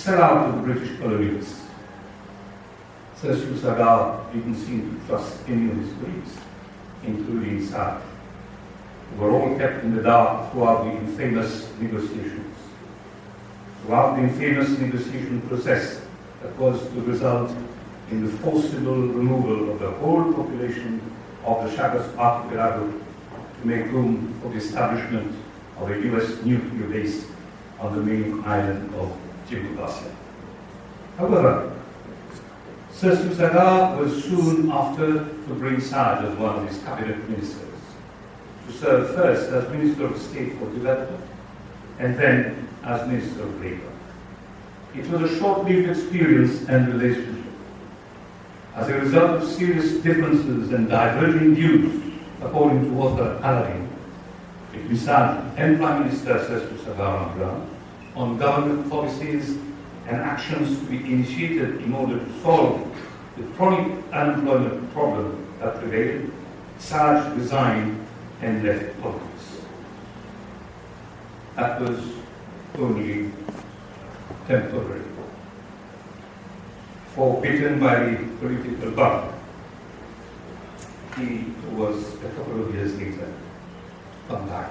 of the British colonialists. Sir Susala didn't seem to trust any of his colleagues, including Sarge, who were all kept in the dark throughout the infamous negotiations. Throughout the infamous negotiation process that was to result in the forcible removal of the whole population of the Chagos archipelago to make room for the establishment of a US nuclear base on the main island of Djibouti. However, Sir Susala was soon after to bring Sarge as one of his cabinet ministers, to serve first as Minister of State for Development and then as Minister of Labour. It was a short-lived experience and relationship. As a result of serious differences and diverging views, according to author Aladdin, between Sarge and Prime Minister Sir Susala Ramgoolam on government policies and actions to be initiated in order to solve the chronic unemployment problem that prevailed, Sarge resigned and left politics. That was only temporary. Forbidden by the political bug, he was a couple of years later come back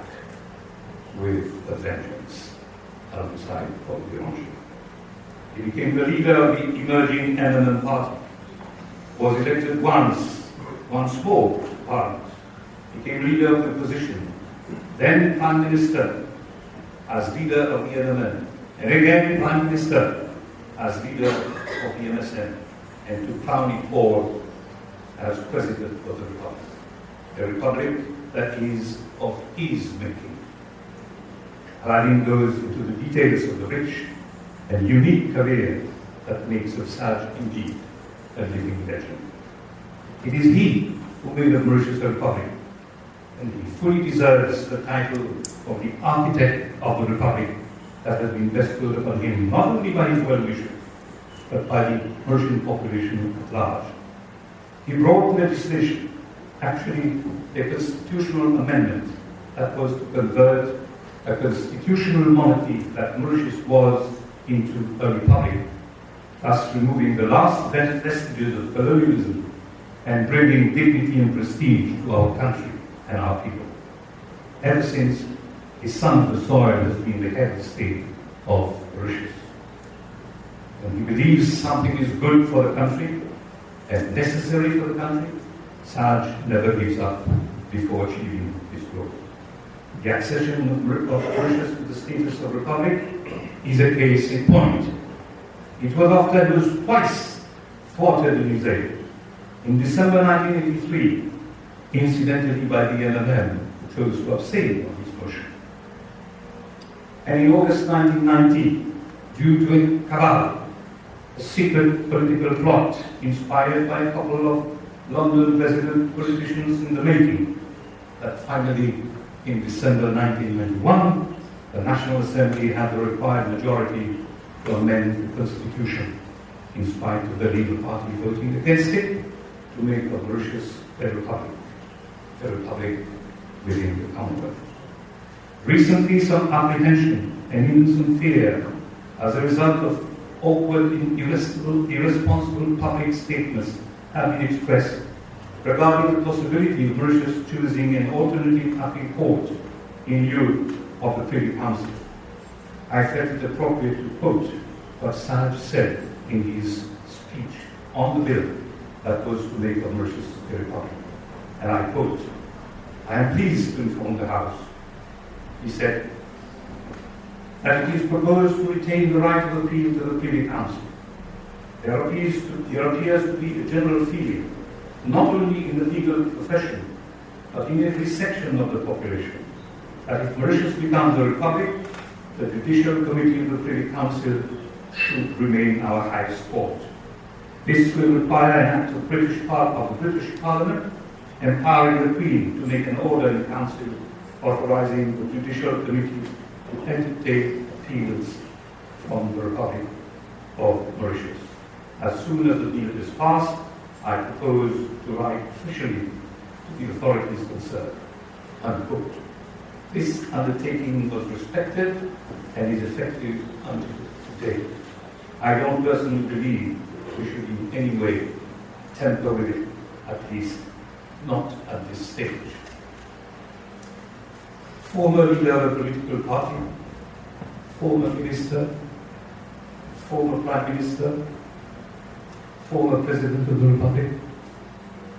with a vengeance alongside Paul Bianchi. He became the leader of the emerging MNM party, was elected once more to Parliament, became leader of the opposition, then Prime Minister as leader of the MNM, and again Prime Minister as leader of the MSN, and to crown it all as President of the Republic. A republic that is of his making. Aladdin goes into the details of the rich and unique career that makes of Sarge indeed a living legend. It is he who made of Mauritius a republic, and he fully deserves the title of the architect of the republic that has been bestowed upon him not only by his well-wishers, but by the Mauritian population at large. He brought legislation, actually a constitutional amendment, that was to convert a constitutional monarchy that Mauritius was into a republic, thus removing the last vestiges of colonialism and bringing dignity and prestige to our country and our people. Ever since, his son of the soil has been the head of state of Mauritius. When he believes something is good for the country and necessary for the country, Sarge never gives up before achieving his goal. The accession of Mauritius to the status of republic is a case in point. It was after he was twice thwarted in his aim. In December 1983, incidentally by the MMM, who chose to abstain on his motion. And in August 1990, due to a cabal, a secret political plot inspired by a couple of London resident politicians in the making, that finally, in December 1991, the National Assembly had the required majority to amend the Constitution, in spite of the Labour Party voting against it, to make of Mauritius a republic within the Commonwealth. Recently, some apprehension and innocent fear as a result of awkward and irresponsible public statements have been expressed regarding the possibility of Mauritius choosing an alternative appeal court in lieu of the Privy Council. I felt it appropriate to quote what Sarge said in his speech on the bill that was to make of Mauritius a republic. And I quote, "I am pleased to inform the House," he said, "that it is proposed to retain the right of appeal to the Privy Council. There appears to be a general feeling, not only in the legal profession, but in every section of the population, that if Mauritius becomes a republic, the Judicial Committee of the Privy Council should remain our highest court. This will require an act of the British Parliament empowering the Queen to make an order in Council authorising the Judicial Committee to entertain appeals from the Republic of Mauritius. As soon as the bill is passed, I propose to write officially to the authorities concerned. Unquote. This undertaking was respected and is effective until today. I don't personally believe we should in any way tamper with it, at least not at this stage. Former leader of a political party, former minister, former prime minister, former president of the Republic,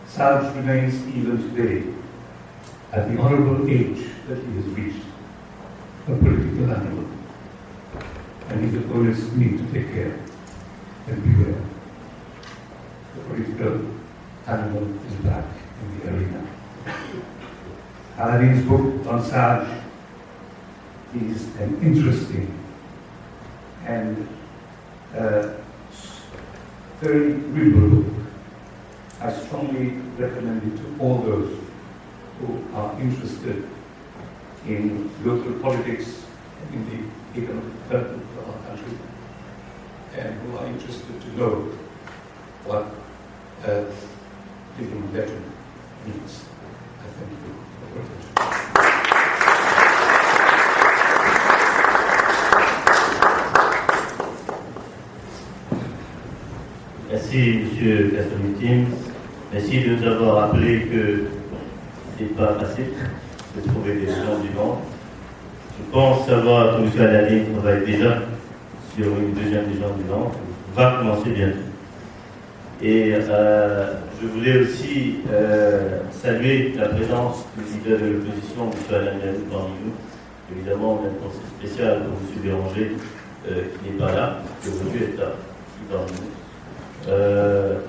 Sarge remains even today, at the honourable age that he has reached, a political animal. And his opponents need to take care and beware. The political animal is back in the arena. Aladdin's book on Sarge is an interesting and very readable book. I strongly recommend it to all those who are interested in local politics and in the economic development of our country, and who are interested to know what living better means. I thank you for your attention. Merci, M. Castelnutin. Merci de nous avoir rappelé que c'est pas facile de trouver des gens vivants. Je pense savoir que M. Aladdin travaille déjà sur une deuxième légende vivante, va commencer bientôt. Et je voulais aussi saluer la présence du leader de l'opposition, M. Alain Mialou, parmi nous. Évidemment, on a un conseil spécial pour M. Béranger, qui n'est pas là, qui aujourd'hui est là, ici parmi nous.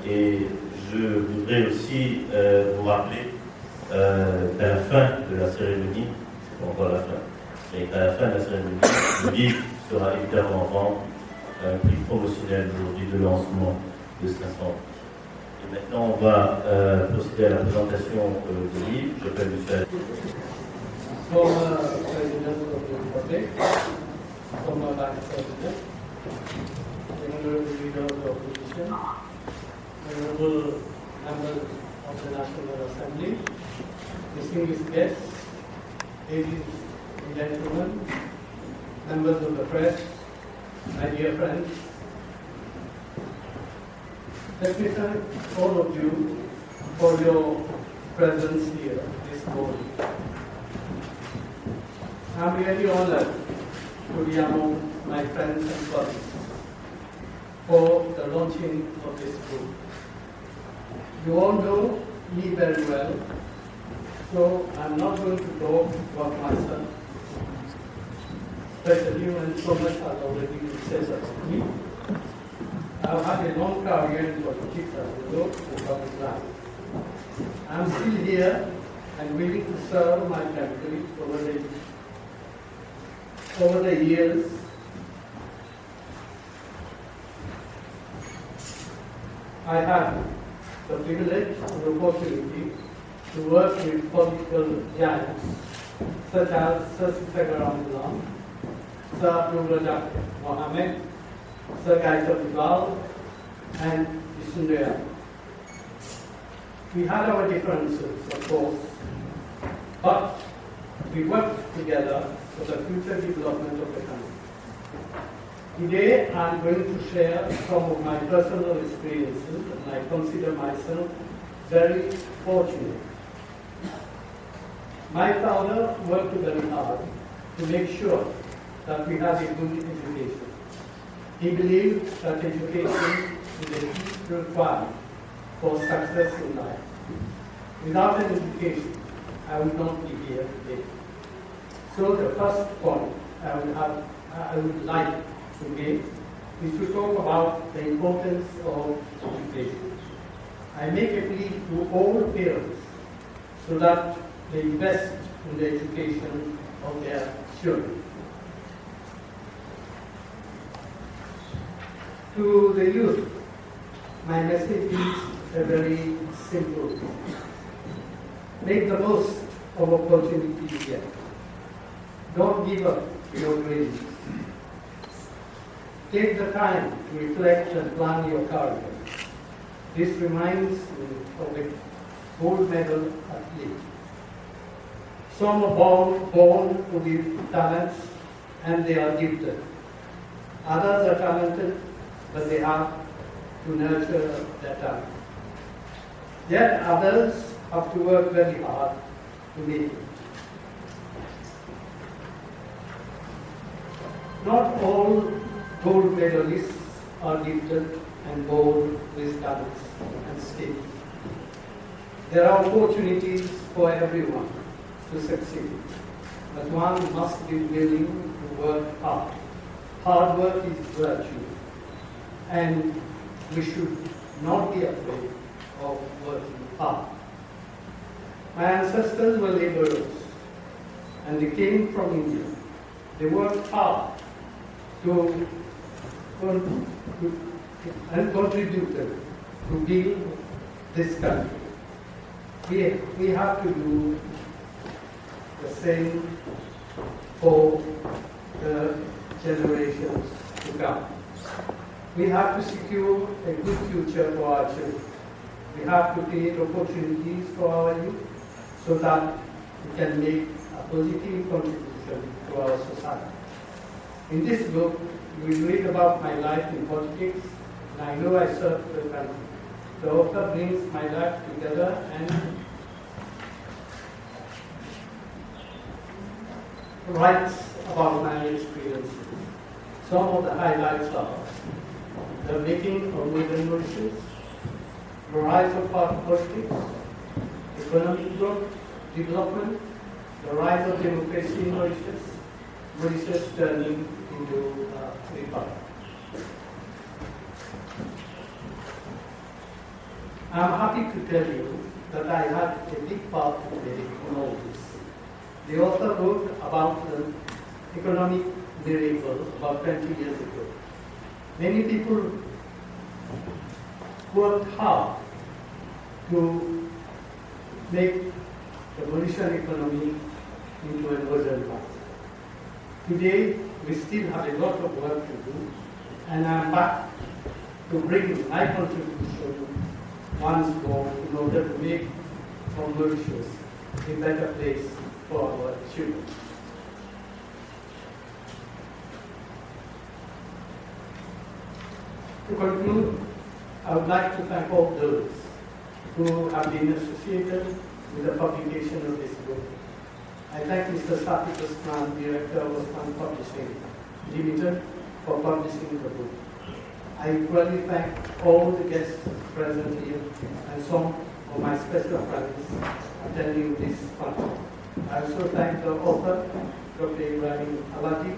Et je voudrais aussi vous rappeler qu'à la fin de la cérémonie, c'est pas encore la fin, mais qu'à la fin de la cérémonie, le livre sera évidemment en vente, un prix promotionnel aujourd'hui de lancement de 500. Et maintenant, on va procéder à la présentation du livre. Je m'appelle M. Former President of the Republic, former Vice President, honorable leader of the opposition, honorable members of the National Assembly, distinguished guests, ladies and gentlemen, members of the press, my dear friends. Let me thank all of you for your presence here this morning. I'm really honored to be among my friends and colleagues for the launching of this book. You all know me very well, so I'm not going to talk about myself, especially when so much has already been said about me. I've had a long career in politics as well as public life. I'm still here and willing to serve my country over the years. I had the privilege and opportunity to work with political giants such as Sir Sitaram, Sir Abdul Razak Mohammed, Sir Gaita Bilal, and Isundaya. We had our differences, of course, but we worked together for the future development of the country. Today, I am going to share some of my personal experiences, and I consider myself very fortunate. My father worked very hard to make sure that we have a good education. He believed that education is a key requirement for success in life. Without an education, I would not be here today. So the first point I would like to make is to talk about the importance of education. I make a plea to all parents so that they invest in the education of their children. To the youth, my message is a very simple thing. Make the most of opportunities you get. Don't give up your dreams. Take the time to reflect and plan your career. This reminds me of a gold medal athlete. Some are born with talents and they are gifted. Others are talented, but they have to nurture their talent. Yet others have to work very hard to make it. Not all gold medalists are gifted and born with talents and skills. There are opportunities for everyone to succeed, but one must be willing to work hard. Hard work is virtue, and we should not be afraid of working hard. My ancestors were laborers, and they came from India. They worked hard and contributed to build this country. We have to do the same for the generations to come. We have to secure a good future for our children. We have to create opportunities for our youth so that we can make a positive contribution to our society. In this book, you will read about my life in politics, and I know I served the country. The author brings my life together and writes about my experiences. Some of the highlights are the making of modern Mauritius, the rise of politics, economic growth, development, the rise of democracy in Mauritius, Mauritius turning into a republic. I'm happy to tell you that I had a big part to play in all this. The author wrote about the economic miracle about 20 years ago. Many people worked hard to make the Mauritian economy into a modern one. Today, we still have a lot of work to do, and I'm back to bring my contribution once more in order to make from Mauritius a better place for our children. To conclude, I would like to thank all those who have been associated with the publication of this book. I thank Mr. Safi Usman, Director of Usman Publishing Limited, for publishing the book. I equally thank all the guests present here and some of my special friends attending this function. I also thank the author, Dr. Ibrahim Aladi,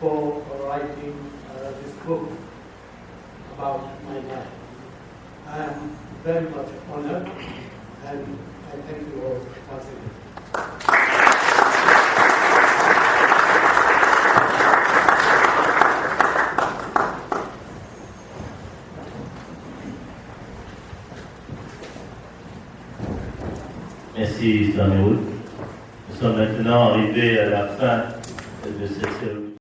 for writing this book about my life. I am very much honored, and I thank you all once again. Merci, Samuel. Nous sommes maintenant arrivés à la fin de cette cérémonie.